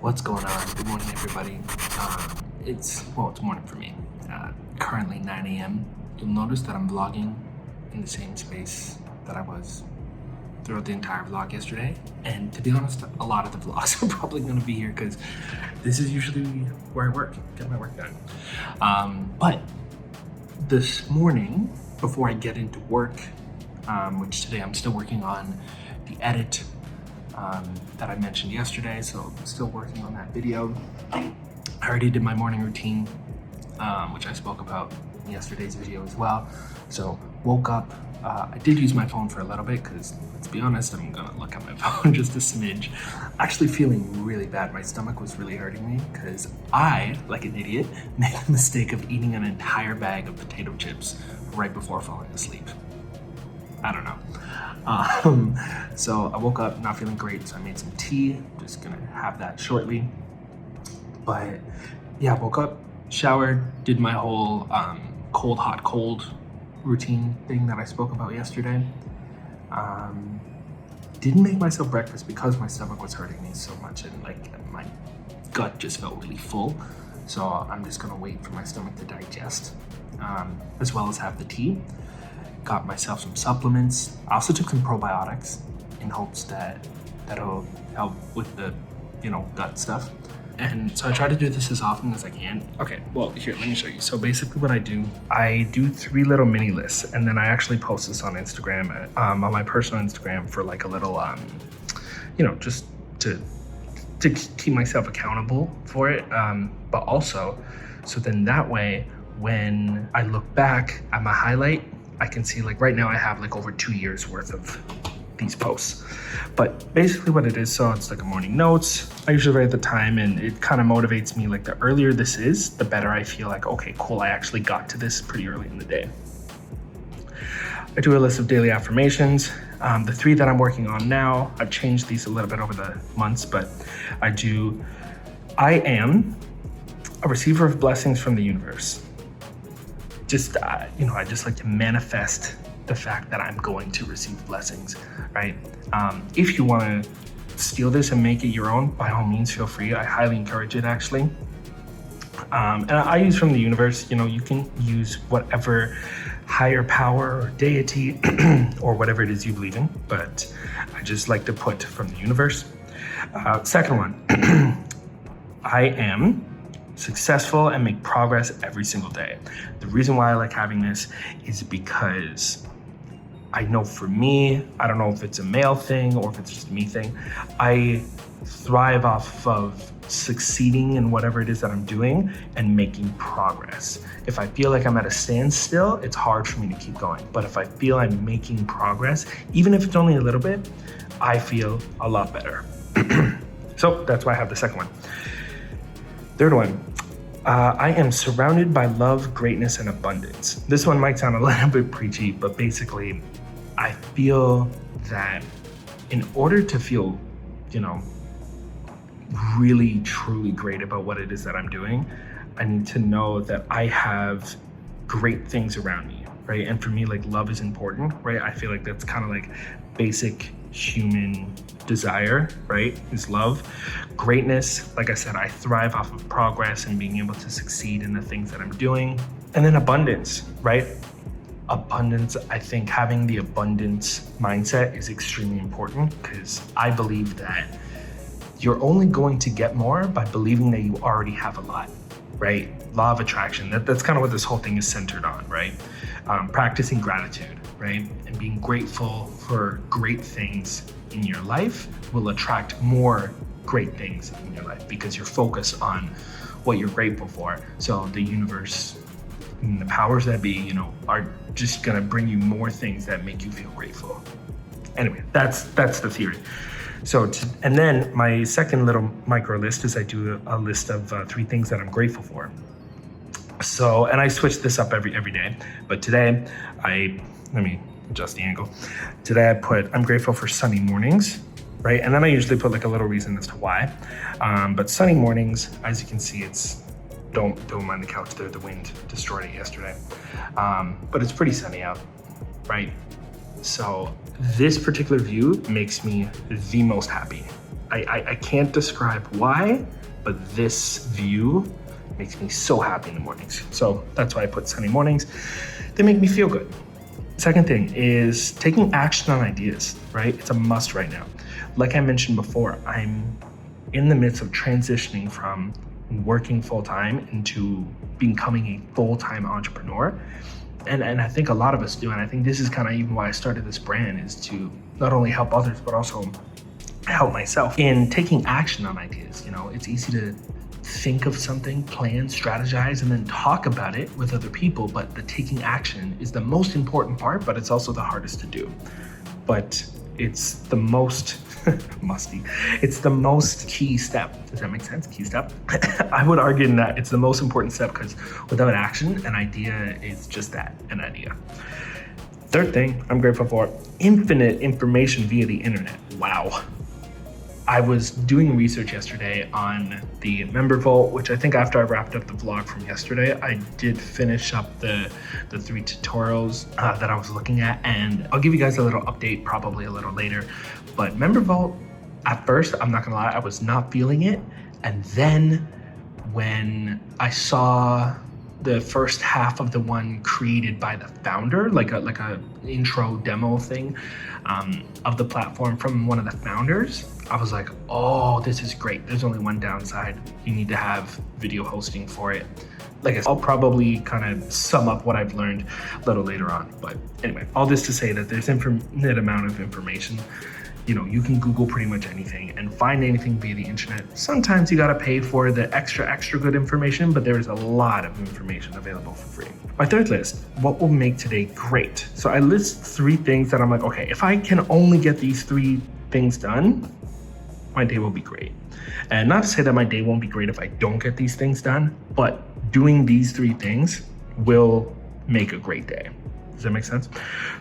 What's going on? Good morning, everybody. It's morning for me. Currently 9 a.m. You'll notice that I'm vlogging in the same space that I was throughout the entire vlog yesterday. And to be honest, a lot of the vlogs are probably going to be here because this is usually where I work, get my work done. But this morning, before I get into work, which today I'm still working on the edit that I mentioned yesterday, so I'm still working on that video. I already did my morning routine, which I spoke about in yesterday's video as well. So woke up, I did use my phone for a little bit because let's be honest, I'm gonna look at my phone just a smidge. Actually feeling really bad. My stomach was really hurting me because I, like an idiot, made the mistake of eating an entire bag of potato chips right before falling asleep. I don't know. So I woke up not feeling great, so I made some tea. Just gonna have that shortly. But yeah, woke up, showered, did my whole cold, hot, cold routine thing that I spoke about yesterday. Didn't make myself breakfast because my stomach was hurting me so much and like my gut just felt really full. So I'm just gonna wait for my stomach to digest, as well as have the tea. Got myself some supplements. I also took some probiotics in hopes that that'll help with the, gut stuff. And so I try to do this as often as I can. Okay, well, here, let me show you. So basically what I do 3 little mini lists, and then I actually post this on Instagram, on my personal Instagram for like a little, just to keep myself accountable for it. But also, so then that way, when I look back at my highlight, I can see like right now I have like over 2 years worth of these posts. But basically what it is, so it's like a morning notes. I usually write at the time and it kind of motivates me. Like the earlier this is, the better I feel like, okay, cool, I actually got to this pretty early in the day. I do a list of daily affirmations. The 3 that I'm working on now, I've changed these a little bit over the months, but I am a receiver of blessings from the universe. I just like to manifest the fact that I'm going to receive blessings, right? If you want to steal this and make it your own, by all means, feel free. I highly encourage it, actually. And I use from the universe. You can use whatever higher power or deity or whatever it is you believe in, but I just like to put from the universe. Second one, I am successful and make progress every single day. The reason why I like having this is because I know for me, I don't know if it's a male thing or if it's just a me thing, I thrive off of succeeding in whatever it is that I'm doing and making progress. If I feel like I'm at a standstill, it's hard for me to keep going. But if I feel I'm making progress, even if it's only a little bit, I feel a lot better. So that's why I have the second one. Third one, I am surrounded by love, greatness, and abundance. This one might sound a little bit preachy, but basically, I feel that in order to feel, really, truly great about what it is that I'm doing, I need to know that I have great things around me, right? And for me, like love is important, right? I feel like that's kind of like basic human desire, right? Is love. Greatness, like I said, I thrive off of progress and being able to succeed in the things that I'm doing. And then abundance, right? Abundance, I think having the abundance mindset is extremely important because I believe that you're only going to get more by believing that you already have a lot, right? Law of attraction, that's kind of what this whole thing is centered on, right? Practicing gratitude, right? And being grateful for great things in your life will attract more great things in your life because you're focused on what you're grateful for. So the universe and the powers that be, are just gonna bring you more things that make you feel grateful. Anyway, that's the theory. So, and then my second little micro list is I do a list of 3 things that I'm grateful for. So, and I switch this up every day, but today let me adjust the angle. Today I put, I'm grateful for sunny mornings, right? And then I usually put like a little reason as to why. But sunny mornings, as you can see, don't mind the couch there, the wind destroyed it yesterday. But it's pretty sunny out, right? So this particular view makes me the most happy, I can't describe why, but this view makes me so happy in the mornings. So that's why I put sunny mornings. They make me feel good. Second thing is taking action on ideas, right? It's a must right now. Like I mentioned before, I'm in the midst of transitioning from working full-time into becoming a full-time entrepreneur. And I think a lot of us do, and I think this is kind of even why I started this brand, is to not only help others, but also help myself in taking action on ideas. It's easy to think of something, plan, strategize, and then talk about it with other people, but the taking action is the most important part, but it's also the hardest to do. But it's the most it's the most key step. Does that make sense? Key step? I would argue that it's the most important step, because without action, an idea is just that, an idea. Third thing I'm grateful for, infinite information via the internet. Wow. I was doing research yesterday on the member vault, which I think after I wrapped up the vlog from yesterday, I did finish up the 3 tutorials that I was looking at, and I'll give you guys a little update probably a little later. But member vault, at first, I'm not gonna lie, I was not feeling it. And then when I saw the first half of the one created by the founder, like a intro demo thing of the platform from one of the founders, I was like, oh, this is great. There's only one downside. You need to have video hosting for it. Like I said, I'll probably kind of sum up what I've learned a little later on. But anyway, all this to say that there's infinite amount of information. You can Google pretty much anything and find anything via the internet. Sometimes you gotta pay for the extra good information, but there's a lot of information available for free. My third list, what will make today great? So I list 3 things that I'm like, okay, if I can only get these 3 things done, my day will be great. And not to say that my day won't be great if I don't get these things done, but doing these 3 things will make a great day. Does that make sense?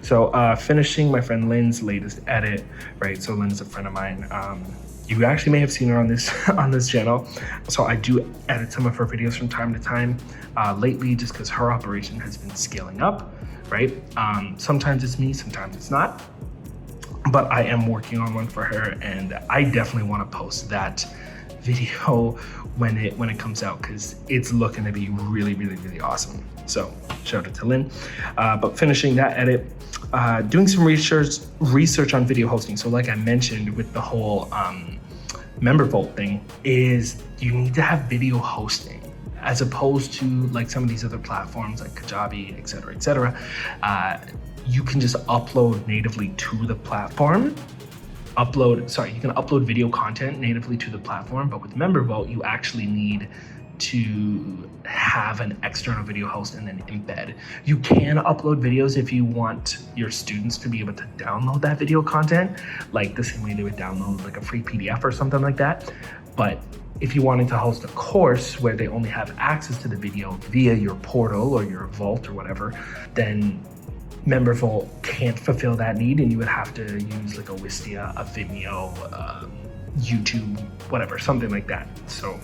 So finishing my friend Lynn's latest edit, right? So Lynn's a friend of mine. You actually may have seen her on this channel. So I do edit some of her videos from time to time lately, just because her operation has been scaling up, right? Sometimes it's me, sometimes it's not. But I am working on one for her, and I definitely want to post that video when it comes out, because it's looking to be really, really, really awesome. So shout out to Lynn. But finishing that edit, doing some research on video hosting. So like I mentioned with the whole member vault thing, is you need to have video hosting, as opposed to like some of these other platforms like Kajabi, et cetera. You can just upload natively to the platform. You can upload video content natively to the platform, but with member vault, you actually need to have an external video host and then embed. You can upload videos if you want your students to be able to download that video content, like the same way they would download like a free PDF or something like that. But if you wanted to host a course where they only have access to the video via your portal or your vault or whatever, then member vault can't fulfill that need, and you would have to use like a Wistia, a Vimeo, YouTube, whatever, something like that. So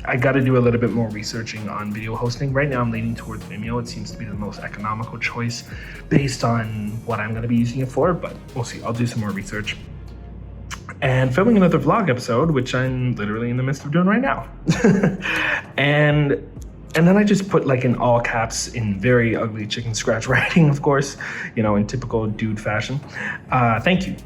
I got to do a little bit more researching on video hosting. Right now I'm leaning towards Vimeo. It seems to be the most economical choice based on what I'm going to be using it for, but we'll see. I'll do some more research. And filming another vlog episode, which I'm literally in the midst of doing right now. And then I just put like in all caps in very ugly chicken scratch writing, of course, in typical dude fashion, thank you,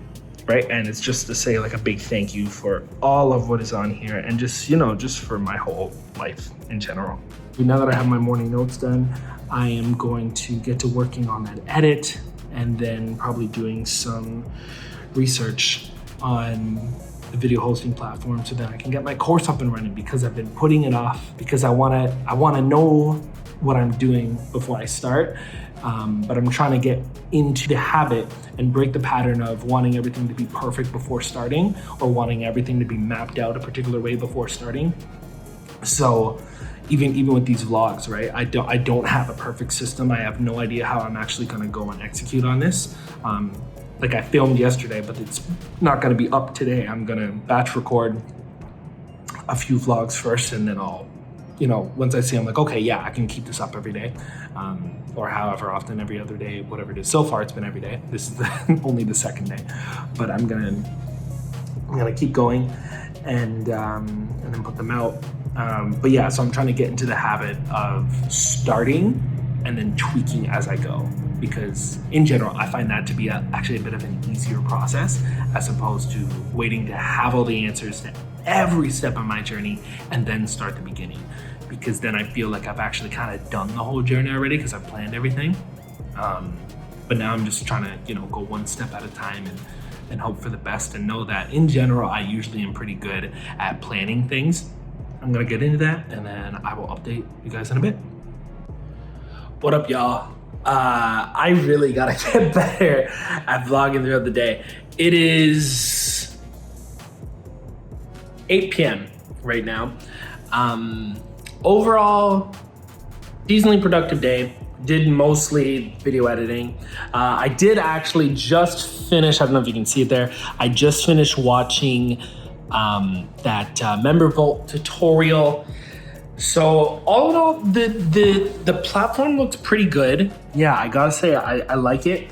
right? And it's just to say like a big thank you for all of what is on here, and just, just for my whole life in general. Now that I have my morning notes done, I am going to get to working on that edit, and then probably doing some research on the video hosting platform so that I can get my course up and running, because I've been putting it off because I want to know what I'm doing before I start. But I'm trying to get into the habit and break the pattern of wanting everything to be perfect before starting, or wanting everything to be mapped out a particular way before starting. So even with these vlogs, right? I don't have a perfect system. I have no idea how I'm actually going to go and execute on this. Like I filmed yesterday, but it's not going to be up today. I'm going to batch record a few vlogs first, and then I'll, once I see, I'm like, okay, yeah, I can keep this up every day, or however often, every other day, whatever it is. So far, it's been every day. This is only the second day, but I'm gonna keep going. and then put them out. But yeah, so I'm trying to get into the habit of starting and then tweaking as I go, because in general, I find that to be actually a bit of an easier process as opposed to waiting to have all the answers to every step of my journey and then start the beginning. Because then I feel like I've actually kind of done the whole journey already because I've planned everything. But now I'm just trying to, go one step at a time and hope for the best, and know that in general, I usually am pretty good at planning things. I'm gonna get into that, and then I will update you guys in a bit. What up, y'all? I really gotta get better at vlogging throughout the day. It is 8 p.m. right now. Overall, decently productive day. Did mostly video editing. I did actually just finish, I don't know if you can see it there, I just finished watching that Member Vault tutorial. So all in all, the platform looks pretty good. Yeah, I gotta say, I like it.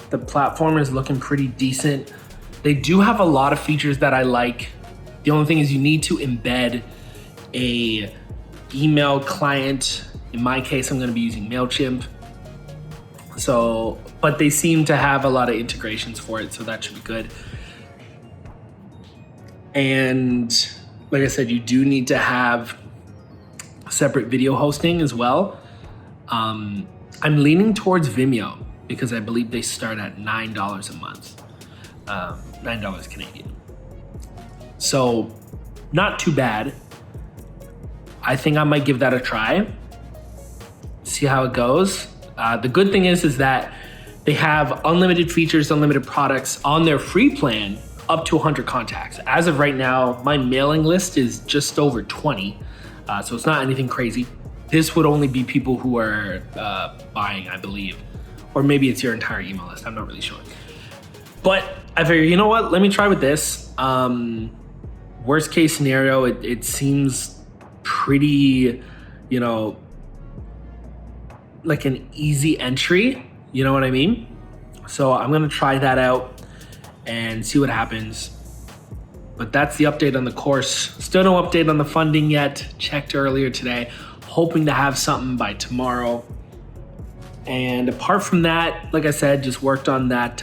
The platform is looking pretty decent. They do have a lot of features that I like. The only thing is you need to embed a email client. In my case, I'm gonna be using MailChimp. So, but they seem to have a lot of integrations for it, so that should be good. And like I said, you do need to have separate video hosting as well. I'm leaning towards Vimeo because I believe they start at $9 a month, $9 Canadian. So not too bad. I think I might give that a try. See how it goes. The good thing is that they have unlimited features, unlimited products on their free plan, up to 100 contacts. As of right now, my mailing list is just over 20, so it's not anything crazy. This would only be people who are buying, I believe, or maybe it's your entire email list. I'm not really sure. But I figure, you know what? Let me try with this. Worst case scenario, it seems pretty, like an easy entry, you know what I mean? So I'm gonna try that out and see what happens. But that's the update on the course. Still no update on the funding yet. Checked earlier today, hoping to have something by tomorrow. And apart from that, like I said, just worked on that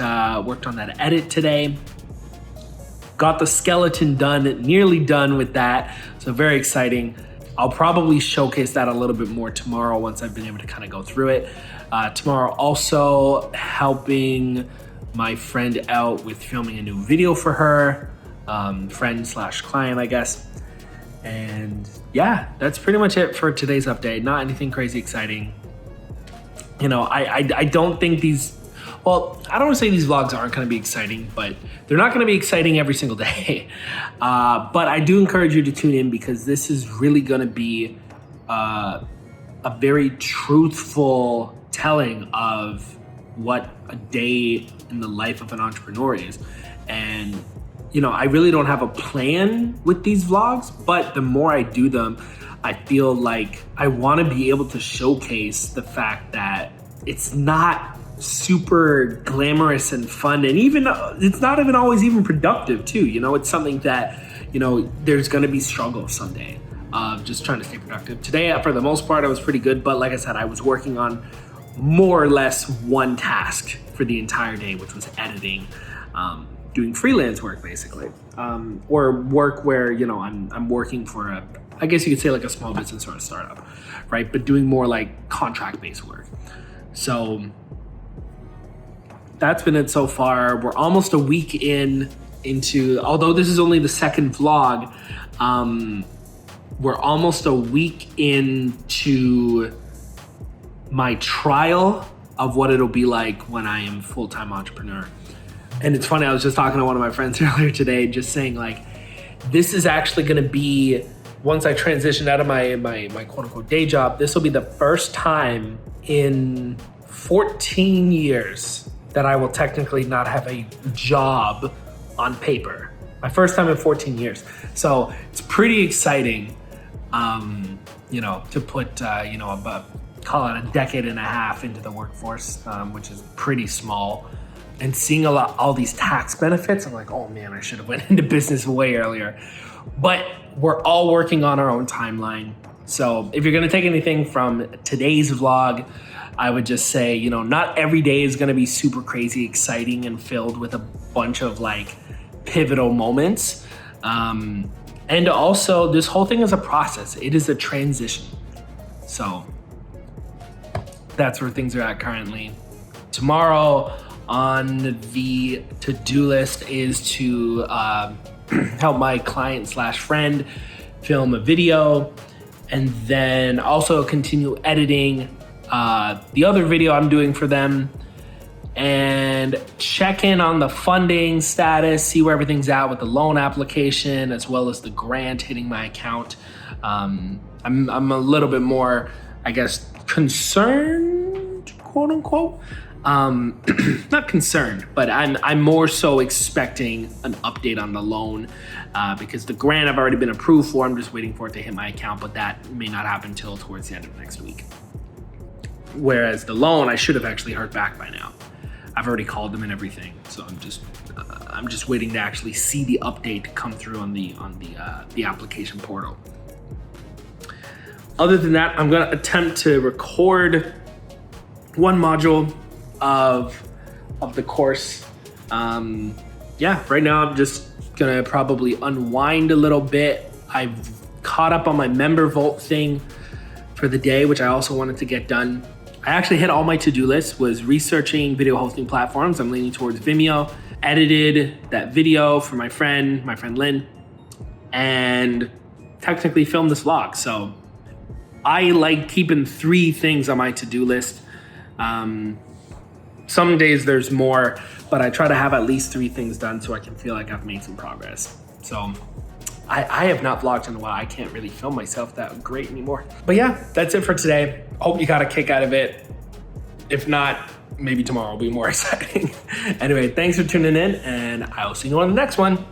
edit today. Got the skeleton done, nearly done with that. So very exciting. I'll probably showcase that a little bit more tomorrow once I've been able to kind of go through it. Tomorrow also helping my friend out with filming a new video for her, friend/client, I guess. And yeah, that's pretty much it for today's update. Not anything crazy exciting. I don't think I don't want to say these vlogs aren't going to be exciting, but they're not going to be exciting every single day. But I do encourage you to tune in because this is really going to be a very truthful telling of what a day in the life of an entrepreneur is. And, I really don't have a plan with these vlogs, but the more I do them, I feel like I want to be able to showcase the fact that it's not super glamorous and fun, and even it's not even always even productive too. It's something that there's going to be struggle someday of just trying to stay productive. Today, for the most part, I was pretty good, but like I said, I was working on more or less one task for the entire day, which was editing, doing freelance work basically, or work where I'm working for I guess you could say like a small business or a startup, right? But doing more like contract-based work. So that's been it so far. We're almost a week into, although this is only the second vlog, we're almost a week into my trial of what it'll be like when I am a full-time entrepreneur. And it's funny, I was just talking to one of my friends earlier today, just saying like, this is actually gonna be, once I transition out of my quote-unquote day job, this will be the first time in 14 years that I will technically not have a job on paper. My first time in 14 years. So it's pretty exciting, to put, call it a decade and a half into the workforce, which is pretty small. And seeing all these tax benefits, I'm like, oh man, I should have went into business way earlier. but we're all working on our own timeline. So if you're gonna take anything from today's vlog, I would just say, you know, not every day is gonna be super crazy exciting and filled with a bunch of like pivotal moments. And also this whole thing is a process. It is a transition. So that's where things are at currently. Tomorrow on the to-do list is to help my client / friend film a video, and then also continue editing the other video I'm doing for them, and check in on the funding status, see where everything's at with the loan application, as well as the grant hitting my account. I'm a little bit more, I guess, concerned, quote unquote. Not concerned, but I'm more so expecting an update on the loan because the grant I've already been approved for. I'm just waiting for it to hit my account, but that may not happen until towards the end of next week. Whereas the loan, I should have actually heard back by now. I've already called them and everything, so I'm just waiting to actually see the update come through on the application portal. Other than that, I'm gonna attempt to record one module of the course. Yeah, right now I'm just gonna probably unwind a little bit. I've caught up on my member vault thing for the day, which I also wanted to get done. I actually hit all my to-do lists, was researching video hosting platforms. I'm leaning towards Vimeo, edited that video for my friend Lynn, and technically filmed this vlog. So I like keeping 3 things on my to-do list. Some days there's more, but I try to have at least 3 things done so I can feel like I've made some progress. So I have not vlogged in a while. I can't really film myself that great anymore. But yeah, that's it for today. Hope you got a kick out of it. If not, maybe tomorrow will be more exciting. Anyway, thanks for tuning in, and I'll see you on the next one.